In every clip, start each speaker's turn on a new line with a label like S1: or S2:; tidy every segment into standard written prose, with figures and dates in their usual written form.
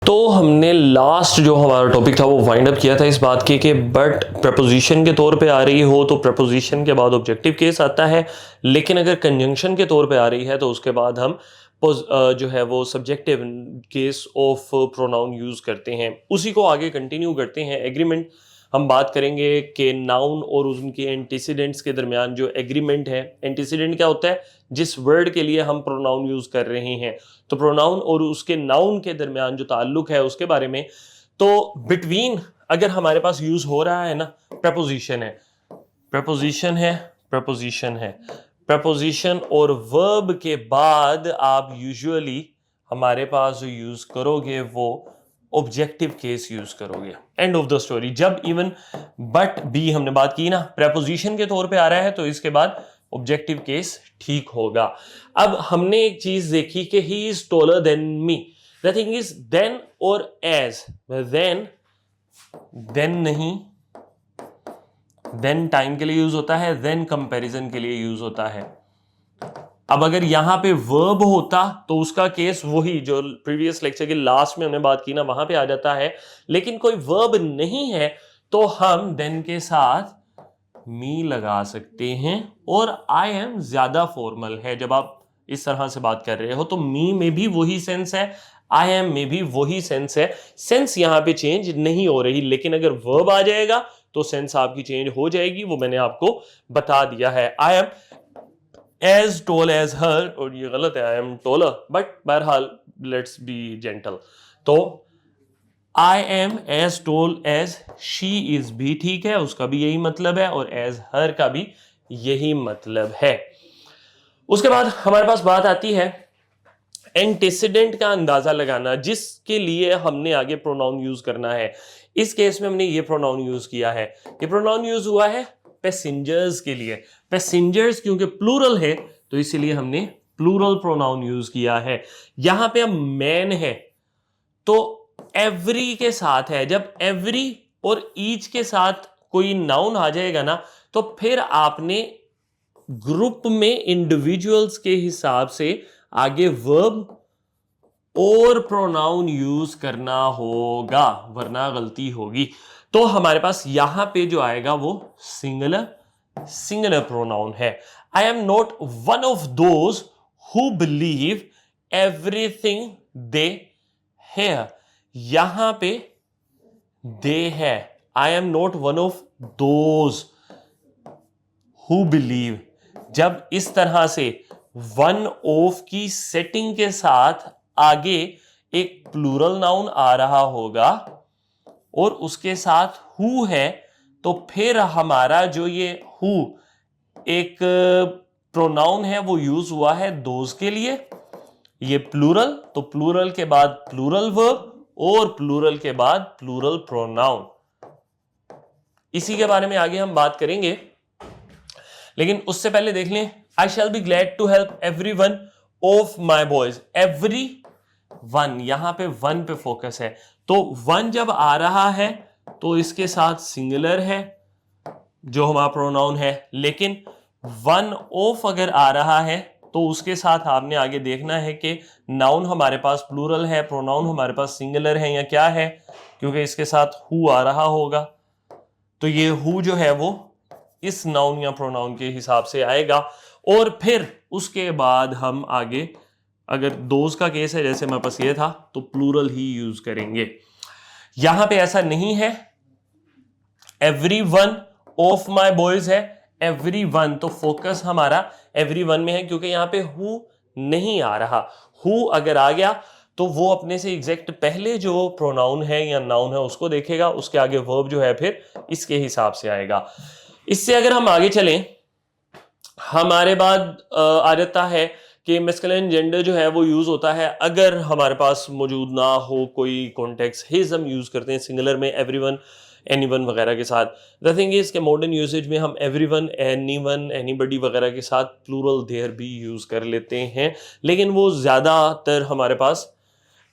S1: तो हमने लास्ट जो हमारा टॉपिक था वो वाइंड अप किया था इस बात के कि बट प्रपोजिशन के तौर पे आ रही हो तो प्रपोजिशन के बाद ऑब्जेक्टिव केस आता है, लेकिन अगर कंजंक्शन के तौर पे आ रही है तो उसके बाद हम जो है वो subjective case of pronoun use करते हैं। उसी को आगे कंटिन्यू करते हैं। एग्रीमेंट हम बात करेंगे कि नाउन और उनके एंटीसीडेंट्स के दरमियान जो एग्रीमेंट है। एंटीसीडेंट क्या होता है? जिस वर्ड के लिए हम प्रोनाउन यूज कर रहे हैं, तो प्रोनाउन और उसके नाउन के दरमियान जो ताल्लुक है उसके बारे में। तो बिटवीन अगर हमारे पास यूज हो रहा है ना, प्रपोजिशन है, प्रपोजिशन है, प्रपोजिशन है, प्रपोजिशन और वर्ब के बाद आप यूजुअली हमारे पास जो यूज करोगे वो ऑब्जेक्टिव केस यूज करोगे। End of the story. जब इवन बट बी हमने बात की ना, प्रपोजिशन के तौर पे आ रहा है तो इसके बाद ऑब्जेक्टिव केस ठीक होगा। अब हमने एक चीज देखी कि he is taller than me. The thing is than और एज। देन नहीं, देन टाइम के लिए यूज होता है, देन कंपैरिजन के लिए यूज होता है। अब अगर यहां पे वर्ब होता तो उसका केस वही जो प्रीवियस लेक्चर के लास्ट में हमने बात की ना, वहां पे आ जाता है। लेकिन कोई वर्ब नहीं है तो हम देन के साथ मी लगा सकते हैं। और आई एम ज्यादा फॉर्मल है। जब आप इस तरह से बात कर रहे हो तो मी में भी वही सेंस है, आई एम में भी वही सेंस है। सेंस यहां पे चेंज नहीं हो रही, लेकिन अगर वर्ब आ जाएगा तो सेंस आपकी चेंज हो जाएगी। वो मैंने आपको बता दिया है। I M as tall as her, और ये गलत है, I am taller, but बहरहाल let's be gentle। तो I am as tall as she is भी ठीक है, उसका भी यही मतलब है, और as her का भी यही मतलब है। उसके बाद हमारे पास बात आती है एंटीसीडेंट का अंदाजा लगाना, जिसके लिए हमने आगे प्रोनाउन यूज करना है। इस केस में हमने ये प्रोनाउन यूज किया है। ये प्रोनाउन यूज हुआ है पैसेंजर्स के लिए। पैसेंजर्स क्योंकि प्लूरल है तो इसीलिए हमने प्लूरल प्रोनाउन यूज किया है। यहां पे अब मैन है तो एवरी के साथ है। जब एवरी और ईच के साथ कोई नाउन आ जाएगा ना, तो फिर आपने ग्रुप में इंडिविजुअल्स के हिसाब से आगे वर्ब और प्रोनाउन यूज करना होगा, वरना गलती होगी। तो हमारे पास यहां पे जो आएगा वो सिंगुलर प्रोनाउन है। I am not one of those who believe everything they hear. यहां पे दे है। I am not one of those who believe. जब इस तरह से वन ऑफ की सेटिंग के साथ आगे एक प्लूरल नाउन आ रहा होगा और उसके साथ हु है, तो फिर हमारा जो ये हु एक प्रोनाउन है वो यूज हुआ है दोज के लिए। ये प्लूरल, तो प्लूरल के बाद प्लूरल वर्ब और प्लूरल के बाद प्लूरल प्रोनाउन। इसी के बारे में आगे हम बात करेंगे, लेकिन उससे पहले देख लें I shall be glad to help every one of my boys. Every one, यहां पे वन पे फोकस है। तो वन जब आ रहा है तो इसके साथ सिंगुलर है जो हमारा प्रोनाउन है, लेकिन वन ऑफ अगर आ रहा है तो उसके साथ आपने आगे देखना है कि नाउन हमारे पास प्लूरल है, प्रोनाउन हमारे पास सिंगुलर है या क्या है, क्योंकि इसके साथ हु आ रहा होगा। तो ये हु जो है वो इस नाउन या प्रोनाउन के हिसाब से आएगा। और फिर उसके बाद हम आगे, अगर दोज का केस है जैसे मेरे पास ये था, तो प्लूरल ही यूज करेंगे। यहां पे ऐसा नहीं है। Every one of my boys है, एवरी वन, तो फोकस हमारा एवरी वन में है क्योंकि यहां पे हु नहीं आ रहा। हु अगर आ गया तो वो अपने से एग्जैक्ट पहले जो प्रोनाउन है या नाउन है उसको देखेगा, उसके आगे वर्ब जो है फिर इसके हिसाब से आएगा। इससे अगर हम आगे चलें, हमारे बाद आ जाता है कि मैस्कुलिन जेंडर जो है वो यूज होता है अगर हमारे पास मौजूद ना हो कोई कॉन्टेक्स्ट। हिज हम यूज करते हैं सिंगुलर में एवरीवन, एनीवन वगैरह के साथ। द थिंग इज के मॉडर्न यूसेज में हम एवरीवन, एनीवन, एनीबडी वगैरह के साथ प्लूरल देयर भी यूज कर लेते हैं, लेकिन वो ज्यादातर हमारे पास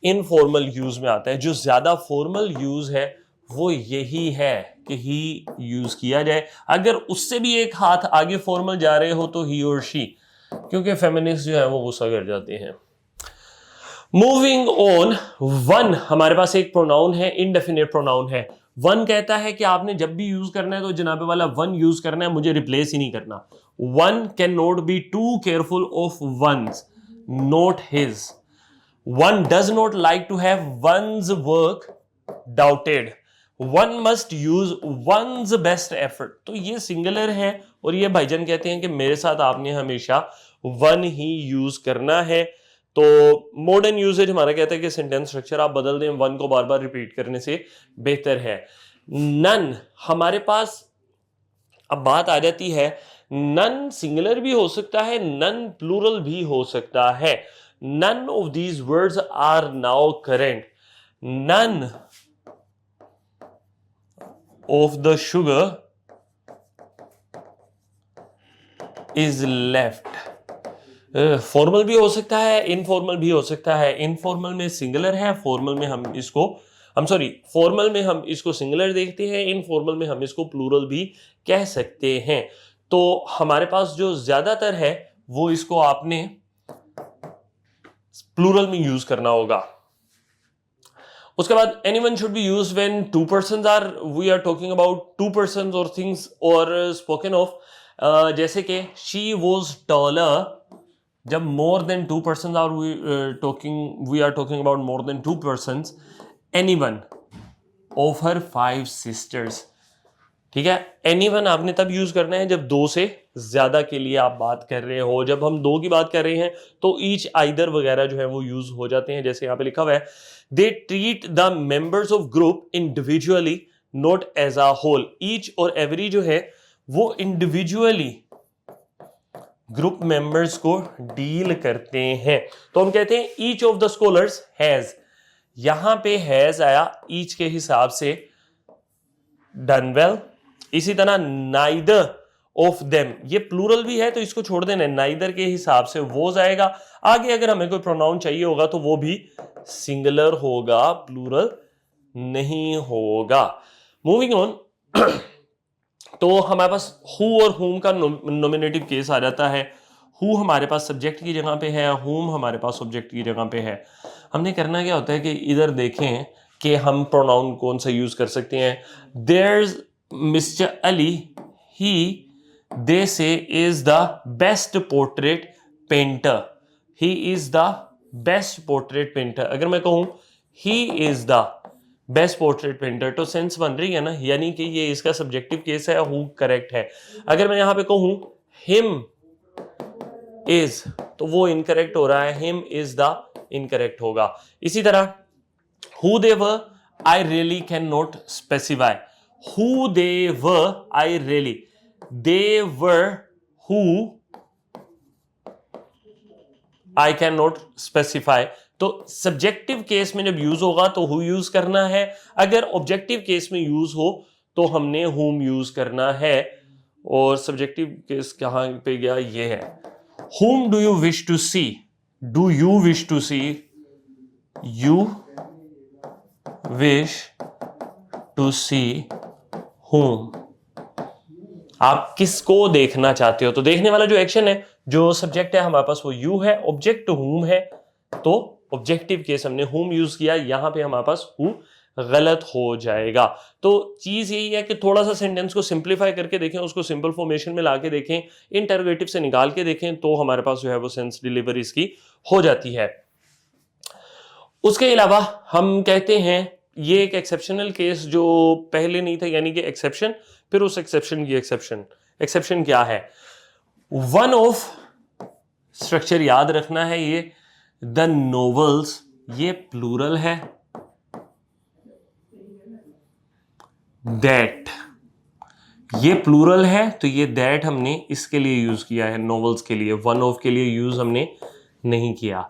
S1: इनफॉर्मल यूज में आता है। जो ज्यादा फॉर्मल यूज है वो यही है कि ही यूज किया जाए। अगर उससे भी एक हाथ आगे फॉर्मल जा रहे हो तो ही और शी, क्योंकि फेमिनिस्ट जो है वो गुस्सा कर जाते हैं। मूविंग ऑन, वन हमारे पास एक प्रोनाउन है, इनडेफिनेट प्रोनाउन है। वन कहता है कि आपने जब भी यूज करना है तो जनाबे वाला वन यूज करना है, मुझे रिप्लेस ही नहीं करना। One can not be too careful of one's, not his. One does not like to have one's work doubted. One must use one's best effort. तो ये सिंगुलर है और ये भाईजान कहते हैं कि मेरे साथ आपने हमेशा वन ही यूज करना है। तो मॉडर्न यूसेज हमारा कहता है कि सेंटेंस स्ट्रक्चर आप बदल दें, वन को बार बार रिपीट करने से बेहतर है। नन हमारे पास अब बात आ जाती है, नन सिंगुलर भी हो सकता है, नन प्लूरल भी हो सकता है। None of these words are now current. None of the sugar is left. Formal भी हो सकता है, इनफॉर्मल भी हो सकता है। इनफॉर्मल में सिंगुलर है, फॉर्मल में हम इसको फॉर्मल में हम इसको सिंगुलर देखते हैं, इनफॉर्मल में हम इसको प्लूरल भी कह सकते हैं। तो हमारे पास जो ज्यादातर है वो इसको आपने प्लूरल में यूज करना होगा। उसके बाद anyone should be used when two persons are, we are talking about two persons or things are spoken of, जैसे कि शी वाज टॉलर। जब more than two person are we are talking about more than two person, anyone of her 5 sisters. ठीक है, anyone आपने तब use करना है जब दो से ज्यादा के लिए आप बात कर रहे हो। जब हम दो की बात कर रहे हैं तो ईच, आइदर वगैरह जो है वो यूज हो जाते हैं। जैसे यहां पे लिखा हुआ है, they treat the members of group individually not as a whole. Each और एवरी जो है वो इंडिविजुअली ग्रुप मेंबर्स को डील करते हैं। तो हम कहते हैं each of the scholars has. यहां पे हैज आया ईच के हिसाब से, डन वेल। इसी तरह नाइदर ऑफ देम, ये प्लूरल भी है तो इसको छोड़ देना, नाइदर के हिसाब से वो जाएगा। आगे अगर हमें कोई प्रोनाउन चाहिए होगा तो वो भी सिंगुलर होगा, प्लूरल नहीं होगा। मूविंग ऑन, तो हमारे पास हु और हुम का नॉमिनेटिव केस आ जाता है। हु हमारे पास सब्जेक्ट की जगह पे है, हुम हमारे पास ऑब्जेक्ट की जगह पे है। हमने करना क्या होता है कि इधर देखें कि हम प्रोनाउन कौन सा यूज कर सकते हैं। देयर्स मिस्टर अली, ही दे से is the best portrait painter. He is the best portrait painter. अगर मैं कहूं he is the best portrait painter तो सेंस बन रही है ना, यानी कि ये इसका सब्जेक्टिव केस है, हु करेक्ट है। अगर मैं यहां पे कहूं हिम इज, तो वो इनकरेक्ट हो रहा है, हिम इज द इनकरेक्ट होगा। इसी तरह who they were, I really can not specify. Who they were, I really, they were who, I can not specify. तो सब्जेक्टिव केस में जब यूज होगा तो हु यूज करना है, अगर ऑब्जेक्टिव केस में यूज हो तो हमने हुम यूज करना है। और सब्जेक्टिव केस कहां पे गया, ये है, whom do you wish to see, do you wish to see, you wish to see whom, आप किसको देखना चाहते हो। तो देखने वाला जो एक्शन है, जो सब्जेक्ट है हमारे पास वो यू है, ऑब्जेक्ट हुम है, तो ऑब्जेक्टिव केस हमने हुम यूज किया, यहां पे हमारे पास हु गलत हो जाएगा। तो चीज यही है कि थोड़ा सा सेंटेंस को सिंप्लीफाई करके देखें, उसको सिंपल फॉर्मेशन में लाके देखें, इंटरोगेटिव से निकाल के देखें, तो हमारे पास जो है वो सेंस डिलीवरी इसकी हो जाती है। उसके अलावा हम कहते हैं ये एक एक्सेप्शनल केस जो पहले नहीं था, यानी कि एक्सेप्शन, फिर उस एक्सेप्शन की एक्सेप्शन। एक्सेप्शन क्या है, वन ऑफ, स्ट्रक्चर याद रखना है, ये द नोवेल्स, ये प्लूरल है, दैट, ये प्लूरल है तो ये दैट हमने इसके लिए यूज किया है, नोवेल्स के लिए, वन ऑफ के लिए यूज हमने नहीं किया।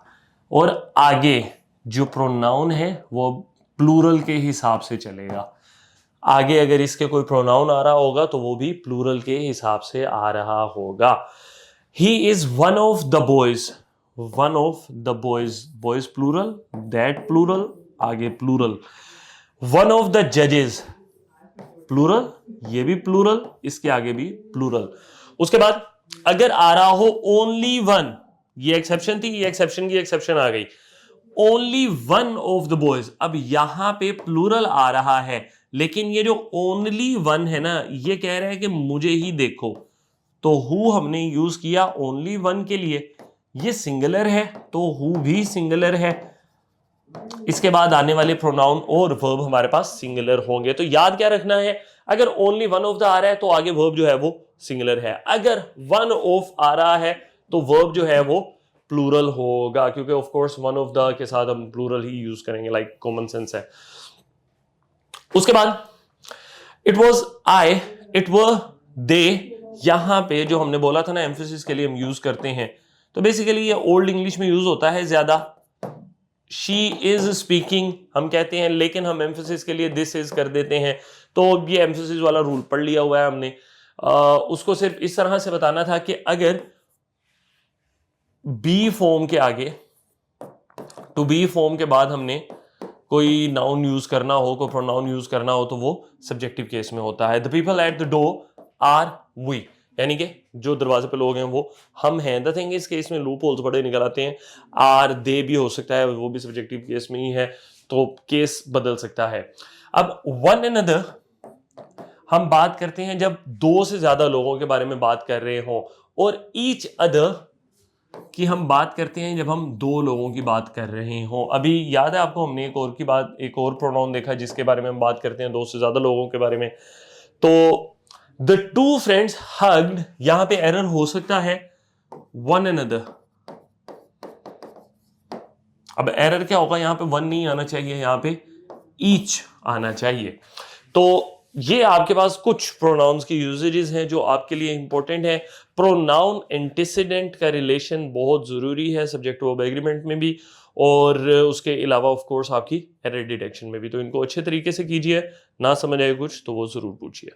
S1: और आगे जो प्रोनाउन है वो प्लूरल के हिसाब से चलेगा। आगे अगर इसके कोई प्रोनाउन आ रहा होगा तो वो भी प्लूरल के हिसाब से आ रहा होगा। He is one of the boys, one of the boys, boys plural, that plural, आगे प्लूरल। वन ऑफ द जजेस, प्लूरल, ये भी प्लूरल, इसके आगे भी प्लूरल। उसके बाद अगर आ रहा हो ओनली वन, ये एक्सेप्शन थी, ये एक्सेप्शन की एक्सेप्शन आ गई, only one of the boys. अब यहां पे प्लूरल आ रहा है, लेकिन ये जो ओनली वन है ना, ये कह रहा है कि मुझे ही देखो, तो हु हमने यूज किया ओनली वन के लिए। ये सिंगुलर है तो हु भी सिंगुलर है। इसके बाद आने वाले प्रोनाउन और वर्ब हमारे पास सिंगुलर होंगे। तो याद क्या रखना है, अगर ओनली वन ऑफ द आ रहा है तो आगे वर्ब जो है वो सिंगुलर है, अगर वन ऑफ आ रहा है तो वर्ब जो है वो प्लूरल होगा, क्योंकि of course one of the के साथ हम प्लूरल ही यूज करेंगे, लाइक कॉमन सेंस है। उसके बाद it was I, it were they, यहां पे जो हमने बोला था ना एम्फेसिस के लिए हम यूज करते हैं, तो बेसिकली ये ओल्ड इंग्लिश में यूज होता है ज्यादा। शी इज स्पीकिंग हम कहते हैं, लेकिन हम एम्फेसिस के लिए दिस इज कर देते हैं, तो ये एम्फेसिस वाला रूल पढ़ लिया हुआ है हमने। उसको सिर्फ इस तरह से बताना था कि अगर बी फॉर्म के आगे, टू बी फॉर्म के बाद हमने कोई नाउन यूज करना हो, कोई प्रोनाउन यूज करना हो, तो वो सब्जेक्टिव केस में होता है। The people at the door are we, यानी कि जो दरवाजे पे लोग हैं वो हम हैं। द थिंग इस केस में लूप होल्स बड़े निकल आते हैं। आर दे भी हो सकता है, वो भी सब्जेक्टिव केस में ही है, तो केस बदल सकता है। अब वन अनदर हम बात करते हैं जब दो से ज्यादा लोगों के बारे में बात कर रहे हो, और ईच अदर कि हम बात करते हैं जब हम दो लोगों की बात कर रहे हो। अभी याद है आपको, हमने एक और प्रोनाउन देखा जिसके बारे में हम बात करते हैं दो से ज्यादा लोगों के बारे में। तो द टू फ्रेंड्स हग्ड, यहां पे एरर हो सकता है वन अनदर। अब एरर क्या होगा, यहां पे वन नहीं आना चाहिए, यहां पे ईच आना चाहिए। तो ये आपके पास कुछ प्रोनाउंस की यूजेजेस हैं जो आपके लिए इंपॉर्टेंट है। प्रोनाउन एंटीसीडेंट का रिलेशन बहुत जरूरी है सब्जेक्ट वर्ब एग्रीमेंट में भी, और उसके अलावा ऑफ कोर्स आपकी एरर डिटेक्शन में भी। तो इनको अच्छे तरीके से कीजिए, ना समझ आए कुछ तो वो जरूर पूछिए।